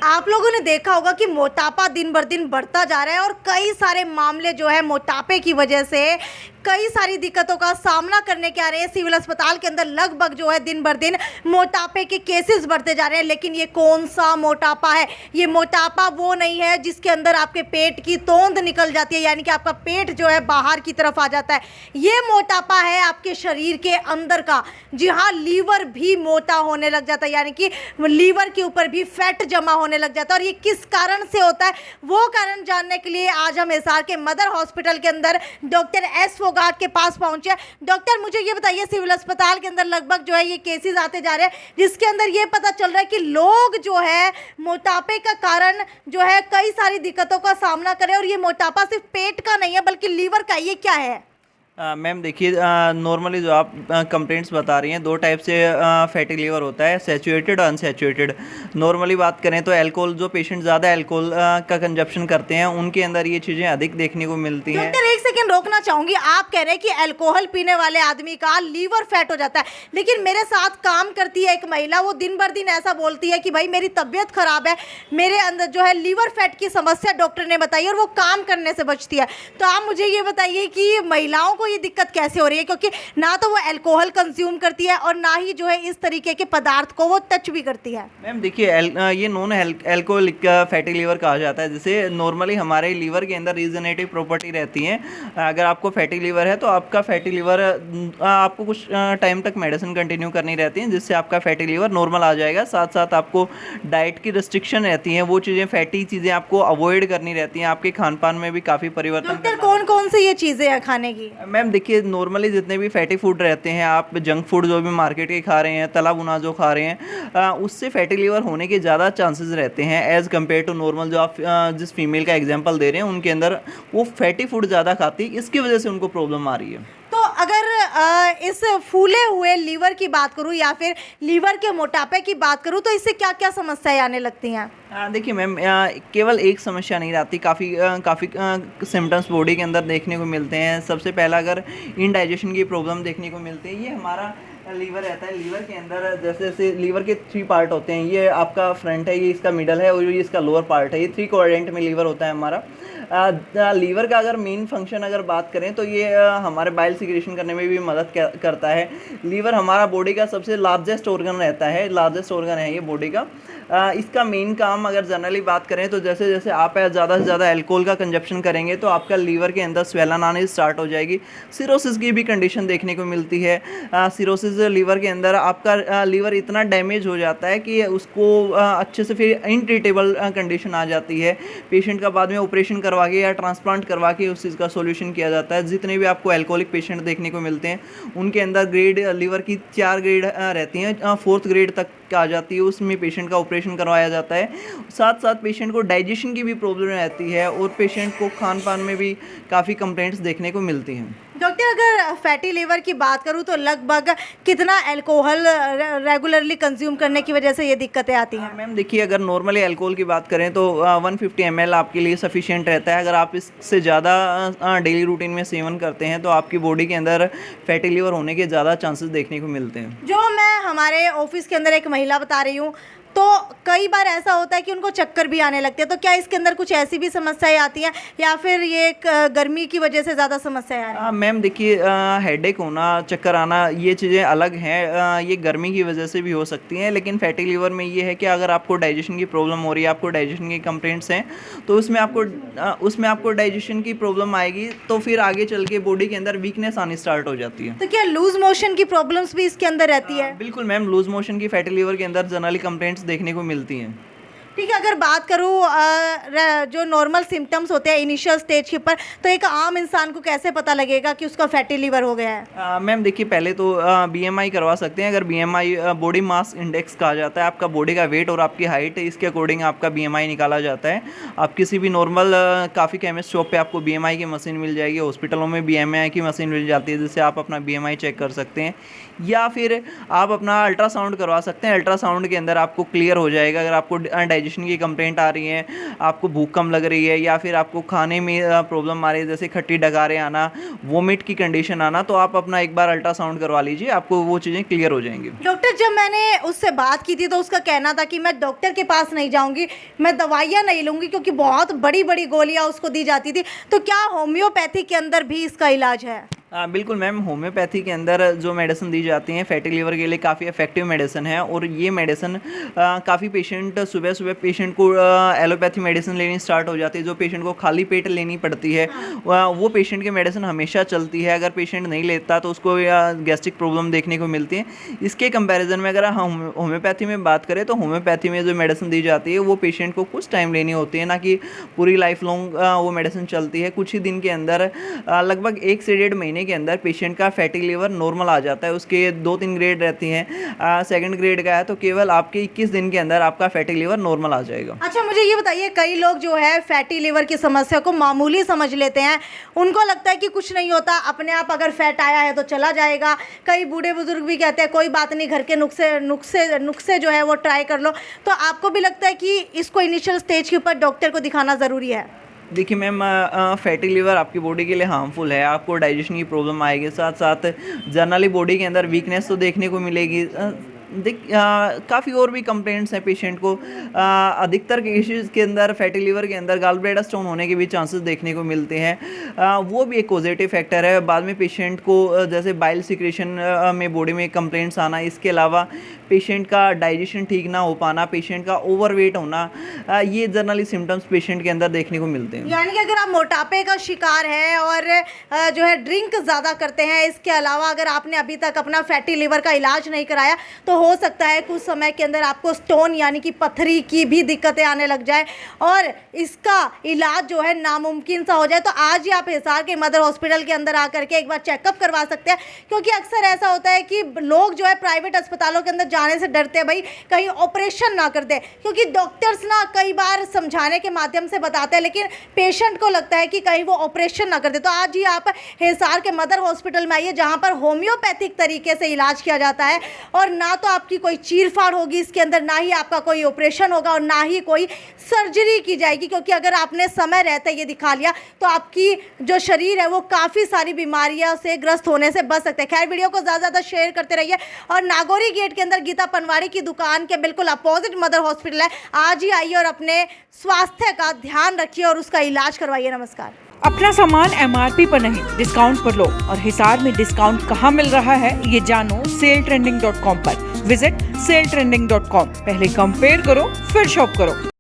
आप लोगों ने देखा होगा कि मोटापा दिन बर दिन बढ़ता जा रहा है और कई सारे मामले जो है मोटापे की वजह से कई सारी दिक्कतों का सामना करने के आ रहे हैं। सिविल अस्पताल के अंदर लगभग जो है दिन बर दिन मोटापे के केसेस बढ़ते जा रहे हैं। लेकिन ये कौन सा मोटापा है? ये मोटापा वो नहीं है जिसके अंदर आपके पेट की तोंद निकल जाती है, यानी कि आपका पेट जो है बाहर की तरफ आ जाता है। ये मोटापा है आपके शरीर के अंदर का। जी हाँ, लीवर भी मोटा होने लग जाता है, यानी कि लीवर के ऊपर भी फैट जमा होने लग जाता है। और ये किस कारण से होता है, वो कारण जानने के लिए आज हम एसआर के मदर हॉस्पिटल के अंदर डॉक्टर एस फोगाट के पास पहुंचे। डॉक्टर, मुझे ये बताइए, सिविल अस्पताल के अंदर लगभग जो है ये केसेस आते जा रहे हैं जिसके अंदर ये पता चल रहा है कि लोग जो है मोटापे का कारण जो है कई सारी दिक्कतों का सामना करें, और ये मोटापा सिर्फ पेट का नहीं है बल्कि लीवर का। ये क्या है? मैम देखिए, नॉर्मली जो आप कंप्लेंट्स बता रही हैं, दो टाइप से फैटी लीवर होता है, सैचुरेटेड और अनसैचुरेटेड। नॉर्मली बात करें तो अल्कोहल, जो पेशेंट ज़्यादा अल्कोहल का कंजप्शन करते हैं उनके अंदर ये चीज़ें अधिक देखने को मिलती हैं। डॉक्टर, एक सेकंड रोकना चाहूंगी। आप कह रहे हैं कि अल्कोहल पीने वाले आदमी का लीवर फैट हो जाता है, लेकिन मेरे साथ काम करती है एक महिला, वो दिन भर दिन ऐसा बोलती है कि भाई मेरी तबीयत खराब है, मेरे अंदर जो है लीवर फैट की समस्या डॉक्टर ने बताई, और वो काम करने से बचती है। तो आप मुझे ये बताइए कि महिलाओं को ये दिक्कत कैसे हो रही है, क्योंकि ना तो वो अल्कोहल कंज्यूम करती है और ना ही जो है इस तरीके के पदार्थ को वो टच भी करती है। मैम देखिए, ये नॉन अल्कोहलिक फैटी लीवर कहा जाता है, जिसे नॉर्मली हमारे लीवर के अंदर रीजनेटिव प्रॉपर्टी रहती है। अगर आपको फैटी लीवर है तो आपका फैटी लीवर, आपको कुछ टाइम तक मेडिसिन कंटिन्यू करनी रहती है जिससे आपका फैटी लीवर नॉर्मल आ जाएगा। साथ साथ आपको डाइट की रिस्ट्रिक्शन रहती है, वो चीज़ें, फैटी चीज़ें आपको अवॉइड करनी रहती हैं। आपके खान पान में भी काफ़ी परिवर्तन। डॉक्टर, कौन कौन सी ये चीज़ें हैं खाने की? मैम देखिए, नॉर्मली जितने भी फैटी फूड रहते हैं, आप जंक फूड जो भी मार्केट के खा रहे हैं, तला भुना जो खा रहे हैं, उससे फैटी लीवर होने के ज़्यादा चांसेस रहते हैं एज़ कम्पेयर टू नॉर्मल। जो आप जिस फीमेल का एग्जांपल दे रहे हैं उनके अंदर वो फैटी फूड ज़्यादा खाती है, इसकी वजह से उनको प्रॉब्लम आ रही है। तो अगर इस फूले हुए लीवर की बात करूं या फिर लीवर के मोटापे की बात करूं तो इससे क्या क्या समस्याएं आने लगती हैं? देखिए मैम, केवल एक समस्या नहीं रहती, काफ़ी सिम्टम्स बॉडी के अंदर देखने को मिलते हैं। सबसे पहला अगर इनडाइजेशन की प्रॉब्लम देखने को मिलती है। ये हमारा लीवर रहता है, लीवर के अंदर जैसे जैसे लीवर के 3 पार्ट होते हैं। ये आपका फ्रंट है, ये इसका मिडल है और ये इसका लोअर पार्ट है। ये 3 क्वाड्रेंट में लीवर होता है हमारा। लीवर का अगर मेन फंक्शन अगर बात करें तो ये हमारे बाइल सिक्रेशन करने में भी मदद करता है। लीवर हमारा बॉडी का सबसे लार्जेस्ट ऑर्गन रहता है, लार्जेस्ट ऑर्गन है ये बॉडी का। इसका मेन काम अगर जनरली बात करें तो जैसे जैसे आप ज़्यादा से ज़्यादा अल्कोहल का कंजप्शन करेंगे तो आपका लीवर के अंदर स्वेलन आने स्टार्ट हो जाएगी। सिरोसिस की भी कंडीशन देखने को मिलती है। सिरोसिस लीवर के अंदर आपका लीवर इतना डैमेज हो जाता है कि उसको अच्छे से फिर इनट्रीटेबल कंडीशन आ जाती है। पेशेंट का बाद में ऑपरेशन करवा के या ट्रांसप्लांट करवा के उस चीज़ का सोल्यूशन किया जाता है। जितने भी आपको अल्कोहलिक पेशेंट देखने को मिलते हैं उनके अंदर ग्रेड, लीवर की 4 ग्रेड रहती हैं, 4th ग्रेड तक आ जाती है, उसमें पेशेंट का ऑपरेशन करवाया जाता है। साथ साथ पेशेंट को डाइजेशन की भी प्रॉब्लम रहती है और पेशेंट को खान पान में भी काफ़ी कंप्लेंट्स देखने को मिलती हैं। डॉक्टर, अगर फैटी लीवर की बात करूं तो लगभग कितना अल्कोहल रेगुलरली कंज्यूम करने की वजह से ये दिक्कतें आती हैं? मैम देखिए, अगर नॉर्मली अल्कोहल की बात करें तो 150 ml आपके लिए सफिशिएंट रहता है। अगर आप इससे ज़्यादा डेली रूटीन में सेवन करते हैं तो आपकी बॉडी के अंदर फैटी लीवर होने के ज़्यादा चांसेस देखने को मिलते हैं। जो मैं हमारे ऑफिस के अंदर एक महिला बता रही हूँ, तो कई बार ऐसा होता है कि उनको चक्कर भी आने लगते हैं। तो क्या इसके अंदर कुछ ऐसी भी समस्याएं आती हैं या फिर ये एक गर्मी की वजह से ज़्यादा समस्याएं आ रही हैं? मैम देखिए, हेडेक होना, चक्कर आना, ये चीज़ें अलग हैं। ये गर्मी की वजह से भी हो सकती हैं, लेकिन फैटी लीवर में ये है कि अगर आपको डाइजेशन की प्रॉब्लम हो रही है, आपको डाइजेशन की कंप्लेंट्स हैं, तो उसमें आपको डाइजेशन की प्रॉब्लम आएगी तो फिर आगे चल के बॉडी के अंदर वीकनेस आनी स्टार्ट हो जाती है। तो क्या लूज मोशन की प्रॉब्लम्स भी इसके अंदर रहती है? बिल्कुल मैम, लूज मोशन की फैटी लीवर के अंदर जनरली कंप्लेंट्स देखने को मिलती हैं। ठीक है, अगर बात करूँ जो नॉर्मल सिम्टम्स होते हैं इनिशियल स्टेज के ऊपर, तो एक आम इंसान को कैसे पता लगेगा कि उसका फैटी लीवर हो गया है? मैम देखिए, पहले तो BMI करवा सकते हैं। अगर BMI बॉडी मास इंडेक्स कहा जाता है, आपका बॉडी का वेट और आपकी हाइट, इसके अकॉर्डिंग आपका BMI निकाला जाता है। आप किसी भी नॉर्मल काफ़ी केमिस्ट शॉप पे आपको BMI की मशीन मिल जाएगी, हॉस्पिटलों में BMI की मशीन मिल जाती है जिससे आप अपना BMI चेक कर सकते हैं, या फिर आप अपना अल्ट्रासाउंड करवा सकते हैं। अल्ट्रासाउंड के अंदर आपको क्लियर हो जाएगा अगर आपको इंडाइजेशन की कंप्लेंट आ रही है, आपको भूख कम लग रही है या फिर आपको खाने में प्रॉब्लम आ रही है, जैसे खट्टी डगारें आना, वोमिट की कंडीशन आना, तो आप अपना एक बार अल्ट्रासाउंड करवा लीजिए, आपको वो चीज़ें क्लियर हो जाएंगी। डॉक्टर, जब मैंने उससे बात की थी तो उसका कहना था कि मैं डॉक्टर के पास नहीं जाऊंगी, मैं दवाइयाँ नहीं लूँगी, क्योंकि बहुत बड़ी बड़ी गोलियाँ उसको दी जाती थी। तो क्या होम्योपैथी के अंदर भी इसका इलाज है? बिल्कुल मैम, होम्योपैथी के अंदर जो मेडिसिन दी जाती हैं फैटी लीवर के लिए काफ़ी इफेक्टिव मेडिसिन है, और ये मेडिसिन काफ़ी पेशेंट सुबह सुबह पेशेंट को एलोपैथी मेडिसिन लेनी स्टार्ट हो जाती है, जो पेशेंट को खाली पेट लेनी पड़ती है। वो पेशेंट की मेडिसिन हमेशा चलती है, अगर पेशेंट नहीं लेता तो उसको गैस्ट्रिक प्रॉब्लम देखने को मिलती है। इसके कंपैरिजन में अगर हम होम्योपैथी में बात करें तो होम्योपैथी में जो मेडिसिन दी जाती है वो पेशेंट को कुछ टाइम लेनी होती है, ना कि पूरी लाइफ लॉन्ग वो मेडिसिन चलती है। कुछ ही दिन के अंदर लगभग 1 से 1.5 महीने के अंदर पेशेंट का फैटी लीवर नॉर्मल आ जाता है। उसके 2-3 ग्रेड रहती हैं, सेकंड ग्रेड का है तो केवल आपके 21 दिन के अंदर आपका फैटी लीवर नॉर्मल आ जाएगा। अच्छा, मुझे ये बताइए, कई लोग जो है फैटी लीवर की समस्या को मामूली समझ लेते हैं, उनको लगता है कि कुछ नहीं होता, अपने आप अगर फैट आया है तो चला जाएगा। कई बूढ़े बुजुर्ग भी कहते हैं कोई बात नहीं, घर के नुस्खे जो है वो ट्राई कर लो। तो आपको भी लगता है कि इसको इनिशियल स्टेज के ऊपर डॉक्टर को दिखाना ज़रूरी है? देखिए मैम, फैटी लीवर आपकी बॉडी के लिए हार्मफुल है, आपको डाइजेशन की प्रॉब्लम आएगी, साथ साथ जनरली बॉडी के अंदर वीकनेस तो देखने को मिलेगी। काफ़ी और भी कंप्लेंट्स हैं पेशेंट को। अधिकतर केसेस के अंदर फैटी लीवर के अंदर गॉल ब्लैडर स्टोन होने के भी चांसेस देखने को मिलते हैं। वो भी एक पॉजिटिव फैक्टर है। बाद में पेशेंट को जैसे बाइल सिक्रेशन में बॉडी में कंप्लेंट्स आना, इसके अलावा पेशेंट का डाइजेशन ठीक ना हो पाना, पेशेंट का ओवरवेट होना, ये जनरली सिम्टम्स पेशेंट के अंदर देखने को मिलते हैं। यानी कि अगर आप मोटापे का शिकार हैं और जो है ड्रिंक ज़्यादा करते हैं, इसके अलावा अगर आपने अभी तक अपना फैटी लीवर का इलाज नहीं कराया तो हो सकता है कुछ समय के अंदर आपको स्टोन यानी कि पथरी की भी दिक्कतें आने लग जाए और इसका इलाज जो है नामुमकिन सा हो जाए। तो आज ही आप हिसार के मदर हॉस्पिटल के अंदर आकर के एक बार चेकअप करवा सकते हैं, क्योंकि अक्सर ऐसा होता है कि लोग जो है प्राइवेट अस्पतालों के अंदर जाने से डरते हैं, भाई कहीं ऑपरेशन ना कर दे, क्योंकि डॉक्टर्स ना कई बार समझाने के माध्यम से बताते हैं, लेकिन पेशेंट को लगता है कि कहीं वो ऑपरेशन ना कर दे। तो आज ही आप हिसार के मदर हॉस्पिटल में आइए, जहाँ पर होम्योपैथिक तरीके से इलाज किया जाता है, और ना तो आपकी कोई चीरफाड़ होगी इसके अंदर, ना ही आपका कोई ऑपरेशन होगा और ना ही कोई सर्जरी की जाएगी, क्योंकि अगर आपने समय रहते ये दिखा लिया तो आपकी जो शरीर है वो काफ़ी सारी बीमारियों से ग्रस्त होने से बच सकते हैं। खैर, वीडियो को ज़्यादा शेयर करते रहिए, और नागौरी गेट के अंदर गीता पनवाड़ी की दुकान के बिल्कुल अपोजिट मदर हॉस्पिटल है। आज ही आइए और अपने स्वास्थ्य का ध्यान रखिए और उसका इलाज करवाइए। नमस्कार। अपना सामान MRP पर नहीं, डिस्काउंट पर लो। और हिसार में डिस्काउंट कहाँ मिल रहा है ये जानो saletrending.com पर। Visit saletrending.com। पहले कंपेयर करो फिर शॉप करो।